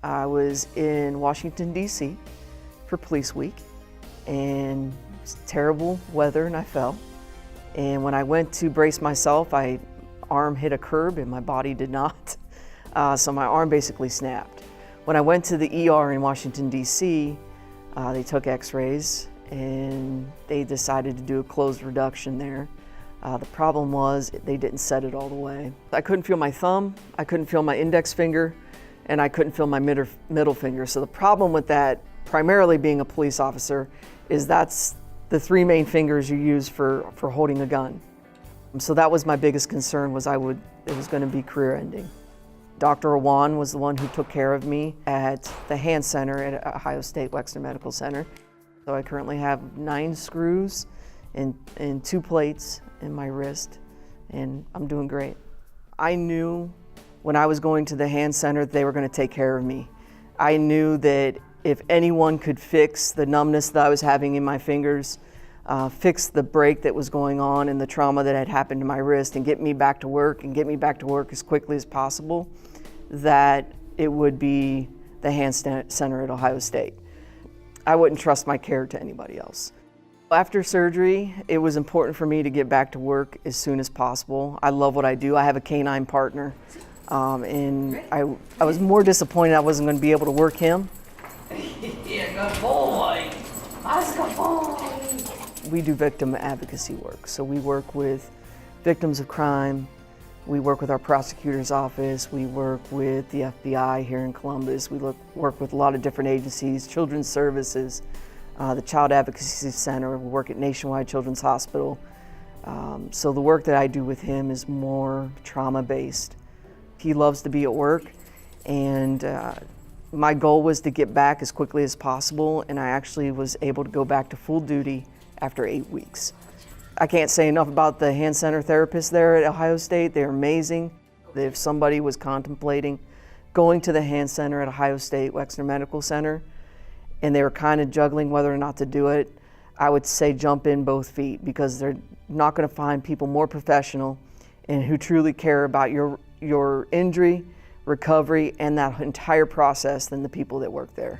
I was in Washington, D.C. for Police Week, and it was terrible weather, and I fell. And when I went to brace myself, my arm hit a curb and my body did not. So my arm basically snapped. When I went to the ER in Washington, D.C., they took x-rays and they decided to do a closed reduction there. The problem was they didn't set it all the way. I couldn't feel my thumb, I couldn't feel my index finger, and I couldn't feel my middle finger. So the problem with that, primarily being a police officer, is that's the three main fingers you use for holding a gun. So that was my biggest concern, was it was going to be career ending. Dr. Awan was the one who took care of me at the hand center at Ohio State Wexner Medical Center. So I currently have 9 screws and 2 plates in my wrist, and I'm doing great. I knew when I was going to the hand center that they were going to take care of me. I knew that if anyone could fix the numbness that I was having in my fingers, fix the break that was going on and the trauma that had happened to my wrist, and get me back to work as quickly as possible, that it would be the hand center at Ohio State. I wouldn't trust my care to anybody else. After surgery, it was important for me to get back to work as soon as possible. I love what I do. I have a canine partner, and I was more disappointed I wasn't going to be able to work him. Yeah, good boy. That's good boy. We do victim advocacy work. So we work with victims of crime. We work with our prosecutor's office. We work with the FBI here in Columbus. We work with a lot of different agencies, Children's Services, the Child Advocacy Center. We work at Nationwide Children's Hospital. So the work that I do with him is more trauma-based. He loves to be at work, and my goal was to get back as quickly as possible, and I actually was able to go back to full duty after 8 weeks. I can't say enough about the hand center therapists there at Ohio State. They're amazing. If somebody was contemplating going to the hand center at Ohio State Wexner Medical Center, and they were kind of juggling whether or not to do it, I would say jump in both feet, because they're not going to find people more professional and who truly care about your injury, recovery, and that entire process than the people that work there.